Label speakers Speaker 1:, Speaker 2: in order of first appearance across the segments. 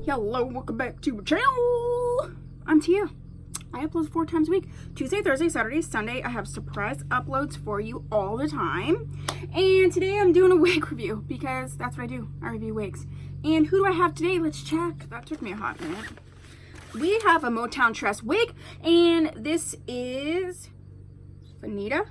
Speaker 1: Hello, welcome back to my channel. I'm Tia. I upload 4 times a week. Tuesday, Thursday, Saturday, Sunday. I have surprise uploads for you all the time. And today I'm doing a wig review because that's what I do. I review wigs. And who do I have today? Let's check. That took me a hot minute. We have a Motown Tress wig, and this is Fanita.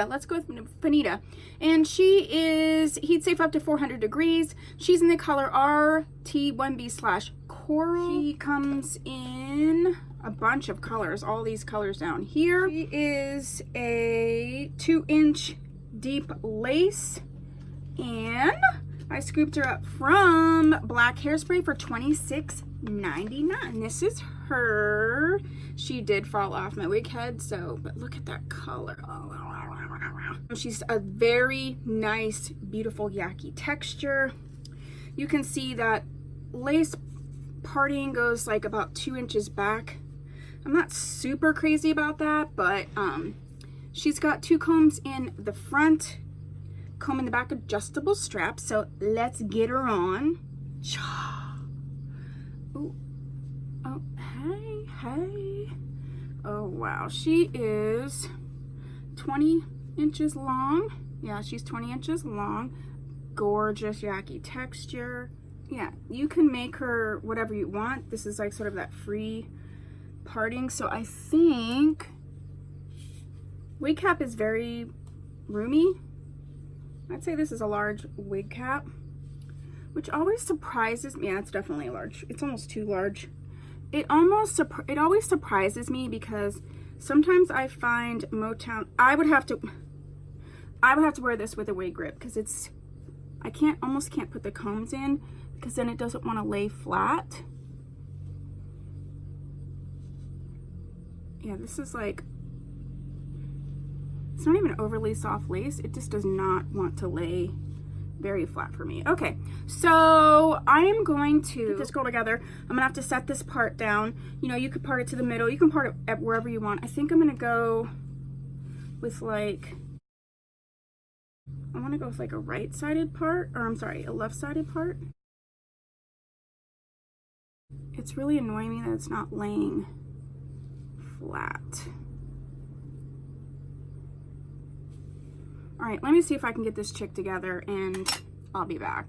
Speaker 1: Let's go with Fanita. And she is heat safe up to 400 degrees. She's in the color RT1B/coral. She comes in a bunch of colors, all these colors down here. She is a 2-inch deep lace, and I scooped her up from Black Hairspray for $26.99. This is her. She did fall off my wig head, but look at that color. She's a very nice, beautiful yaki texture. You can see that lace parting goes like about 2 inches back. I'm not super crazy about that, but she's got 2 combs in the front, comb in the back, adjustable straps. So let's get her on. Ooh. Oh, hey. Oh, wow. She is 20 inches long. Yeah, she's 20 inches long. Gorgeous yaki texture. Yeah, you can make her whatever you want. This is like sort of that free parting. So I think wig cap is very roomy. I'd say this is a large wig cap, which always surprises me. Yeah, it's definitely a large. It's almost too large. It always surprises me because sometimes I find Motown. I would have to wear this with a wig grip because I almost can't put the combs in because then it doesn't want to lay flat. Yeah, this is like, it's not even overly soft lace. It just does not want to lay very flat for me. Okay, so I am going to get this girl together. I'm gonna have to set this part down. You know, you could part it to the middle. You can part it at wherever you want. I think I'm gonna go with like, I want to go with like a right-sided part, or I'm sorry, a left-sided part. It's really annoying me that it's not laying flat. All right, let me see if I can get this chick together and I'll be back.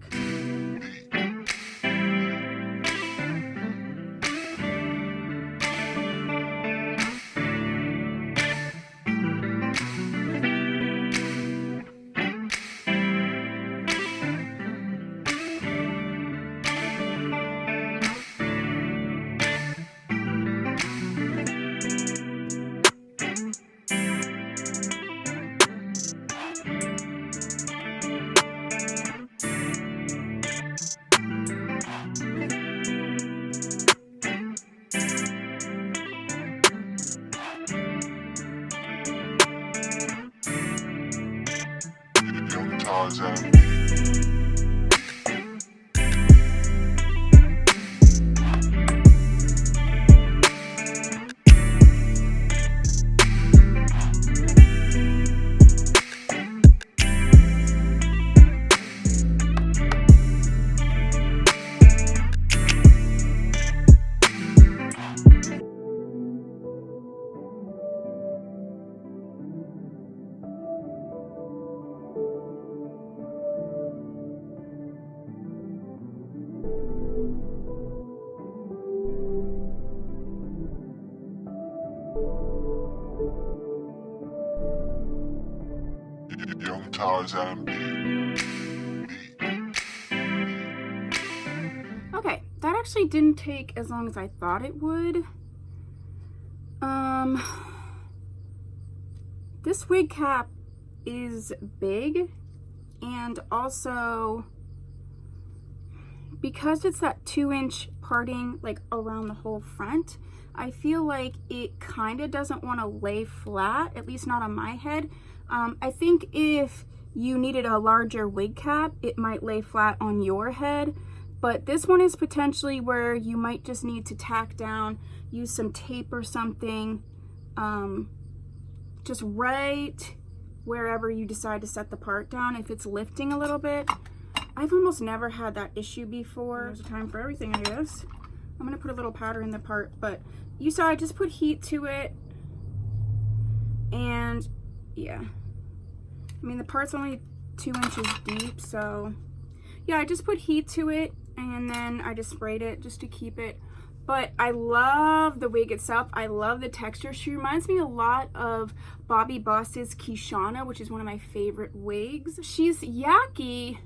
Speaker 1: Okay, that actually didn't take as long as I thought it would. This wig cap is big, and also because it's that 2-inch parting like around the whole front, I feel like it kind of doesn't want to lay flat, at least not on my head. I think if you needed a larger wig cap, it might lay flat on your head, but this one is potentially where you might just need to tack down, use some tape or something, just right wherever you decide to set the part down. If it's lifting a little bit, I've almost never had that issue before. There's a time for everything, I guess. I'm gonna put a little powder in the part, but you saw I just put heat to it. And yeah, I mean the part's only 2 inches deep, so yeah, I just put heat to it and then I just sprayed it just to keep it. But I love the wig itself. I love the texture. She reminds me a lot of Bobbi Boss's Kishana, which is one of my favorite wigs. She's yucky,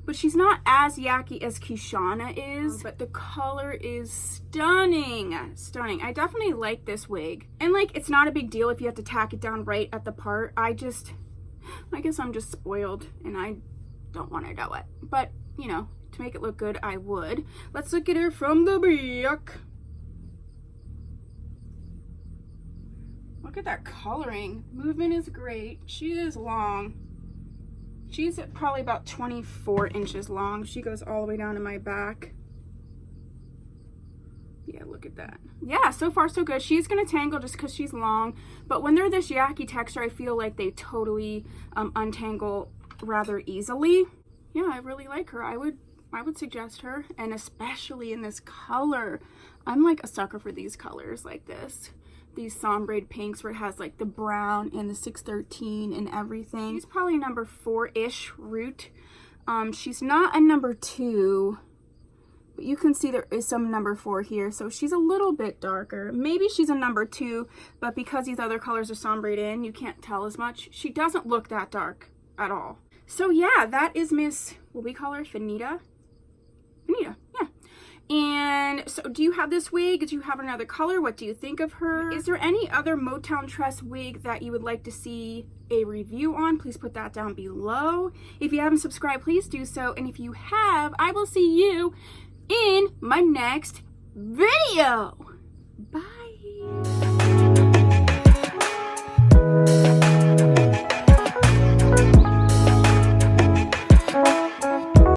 Speaker 1: but she's not as yucky as Kishana is. But the color is stunning. Stunning. I definitely like this wig. And like, it's not a big deal if you have to tack it down right at the part. I guess I'm just spoiled and I don't want to do it. But, you know, to make it look good, I would. Let's look at her from the back. Look at that coloring. Movement is great. She is long. She's probably about 24 inches long. She goes all the way down to my back. Yeah, look at that. Yeah, so far so good. She's gonna tangle just because she's long, but when they're this yucky texture, I feel like they totally untangle rather easily. Yeah, I really like her. I would suggest her, and especially in this color. I'm like a sucker for these colors like this. These sombre pinks where it has like the brown and the 613 and everything. She's probably number 4-ish root. She's not a number 2, but you can see there is some number 4 here, so she's a little bit darker. Maybe she's a number 2, but because these other colors are sombred in, you can't tell as much. She doesn't look that dark at all. So yeah, that is Miss, what we call her, Fanita. Fanita, yeah. And so do you have this wig? Do you have another color? What do you think of her? Is there any other Motown Tress wig that you would like to see a review on? Please put that down below. If you haven't subscribed, please do so. And if you have, I will see you in my next video. Bye.